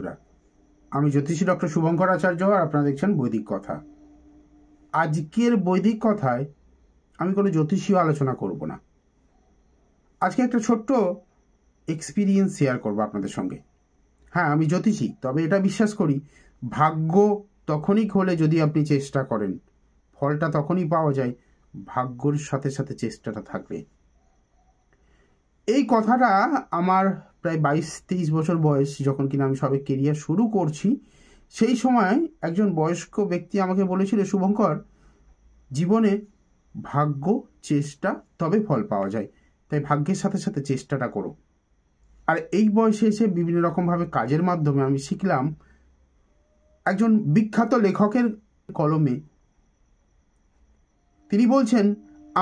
বন্ধুরা, আমি জ্যোতিষী ডক্টর শুভঙ্কর আচার্য, আর আপনারা দেখছেন বৈদিক কথা। আজকের বৈদিক কথায় আমি কোনো জ্যোতিষীয় আলোচনা করব না। আজকে একটা ছোট্ট এক্সপিরিয়েন্স শেয়ার করব আপনাদের সঙ্গে। হ্যাঁ, আমি জ্যোতিষী, তবে এটা বিশ্বাস করি ভাগ্য তখনই খোলে যদি আপনি চেষ্টা করেন। ফলটা তখনই পাওয়া যায় ভাগ্যর সাথে সাথে চেষ্টাটা থাকবে। এই কথাটা আমার প্রায় 22-23 বছর বয়স, যখন কিনা আমি সবে কেরিয়ার শুরু করছি। সেই সময় একজন বয়স্ক ব্যক্তি আমাকে বলেছিল, শুভঙ্কর, জীবনে ভাগ্য, চেষ্টা, তবে ফল পাওয়া যায়, তাই ভাগ্যের সাথে সাথে চেষ্টাটা করো। আর এই বয়সে এসে বিভিন্ন রকমভাবে কাজের মাধ্যমে আমি শিখলাম একজন বিখ্যাত লেখকের কলমে। তিনি বলছেন,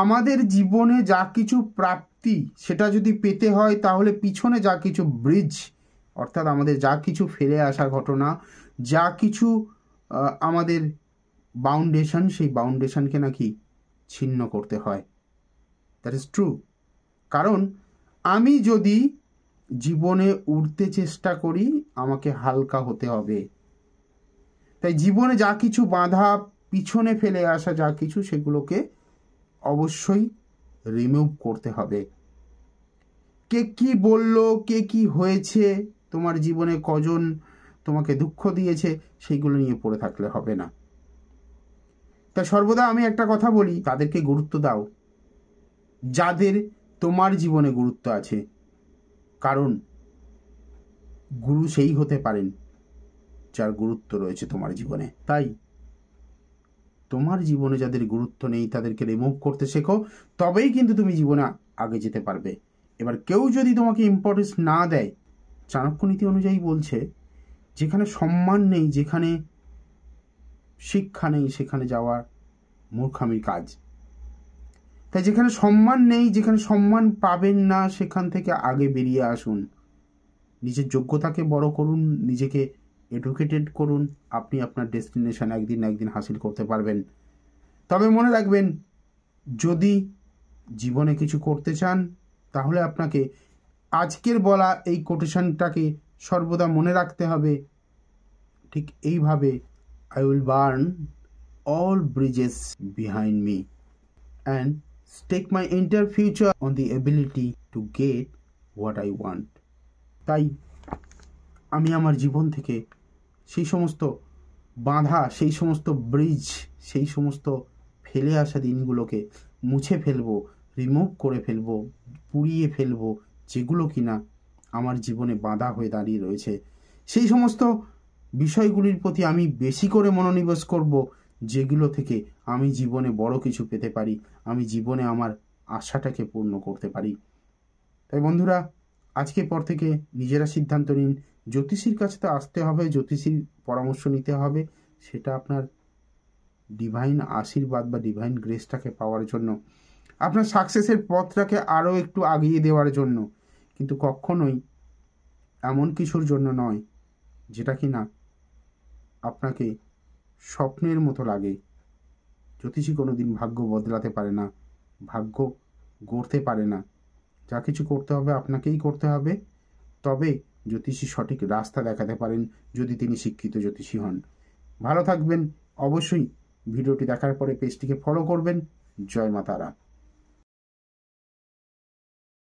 আমাদের জীবনে যা কিছু প্রাপ্তি সেটা যদি পেতে হয়, তাহলে পিছনে যা কিছু ব্রিজ, অর্থাৎ আমাদের যা কিছু ফেলে আসা ঘটনা, যা কিছু আমাদের বাউন্ডেশন, সেই বাউন্ডেশনকে নাকি ছিন্ন করতে হয়। That is true. কারণ আমি যদি জীবনে উঠতে চেষ্টা করি, আমাকে হালকা হতে হবে। তাই জীবনে যা কিছু বাধা, পিছনে ফেলে আসা যা কিছু, সেগুলোকে অবশ্যই রিমুভ করতে হবে। কে কি বলল, কে কি হয়েছে, তোমার জীবনে কজন তোমাকে দুঃখ দিয়েছে, সেইগুলো নিয়ে পড়ে থাকলে হবে না। তা সর্বদা আমি একটা কথা বলি, তাদেরকে গুরুত্ব দাও যাদের তোমার জীবনে গুরুত্ব আছে। কারণ গুরু সেই হতে পারেন যার গুরুত্ব রয়েছে তোমার জীবনে। তাই তোমার জীবনে যাদের গুরুত্ব নেই তাদেরকে রিমুভ করতে শেখো, তবেই কিন্তু তুমি জীবনে আগে যেতে পারবে। এবার কেউ যদি তোমাকে ইম্পর্টেন্স না দেয়, চাণক্য নীতি অনুযায়ী বলছে, যেখানে সম্মান নেই, যেখানে শিক্ষা নেই, সেখানে যাওয়া মূর্খামির কাজ। তাই যেখানে সম্মান নেই, যেখানে সম্মান পাবেন না, সেখান থেকে আগে বেরিয়ে আসুন। নিজের যোগ্যতাকে বড় করুন, নিজেকে এডুকেটেড করুন। আপনি আপনার ডেস্টিনেশন একদিন না একদিন হাসিল করতে পারবেন। তবে মনে রাখবেন, যদি জীবনে কিছু করতে চান, তাহলে আপনাকে আজকের বলা এই কোটেশনটাকে সর্বদা মনে রাখতে হবে। ঠিক এইভাবে, I will burn all bridges behind me and stake my entire future on the ability to get what I want. তাই আমি আমার জীবন থেকে সেই সমস্ত বাধা, সেই সমস্ত ব্রিজ, সেই সমস্ত ফেলে আসা দিনগুলোকে মুছে ফেলবো, রিমুভ করে ফেলবো, পুড়িয়ে ফেলবো, যেগুলো কিনা আমার জীবনে বাধা হয়ে দাঁড়িয়ে রয়েছে। সেই সমস্ত বিষয়গুলির প্রতি আমি বেশি করে মনোনিবেশ করব, যেগুলো থেকে আমি জীবনে বড় কিছু পেতে পারি, আমি জীবনে আমার আশাটাকে পূর্ণ করতে পারি। তাই বন্ধুরা, আজকের পর থেকে নিজেরা সিদ্ধান্ত নিন। জ্যোতিষীর কাছে তো আসতে হবে, জ্যোতিষীর পরামর্শ নিতে হবে, সেটা আপনার ডিভাইন আশীর্বাদ বা ডিভাইন গ্রেসটাকে পাওয়ার জন্য, আপনার সাকসেসের পথটাকে আরও একটু আগিয়ে দেওয়ার জন্য, কিন্তু কখনোই এমন কিছুর জন্য নয় যেটা কি না আপনাকে স্বপ্নের মতো লাগে। জ্যোতিষী কোনো দিন ভাগ্য বদলাতে পারে না, ভাগ্য গড়তে পারে না। যা কিছু করতে হবে আপনাকেই করতে হবে। তবে জ্যোতিষী সঠিক রাস্তা দেখাতে পারেন, যদি তিনি শিক্ষিত জ্যোতিষী হন। ভালো থাকবেন। অবশ্যই ভিডিওটি দেখার পরে পেজটিকে ফলো করবেন। জয় মা তারা।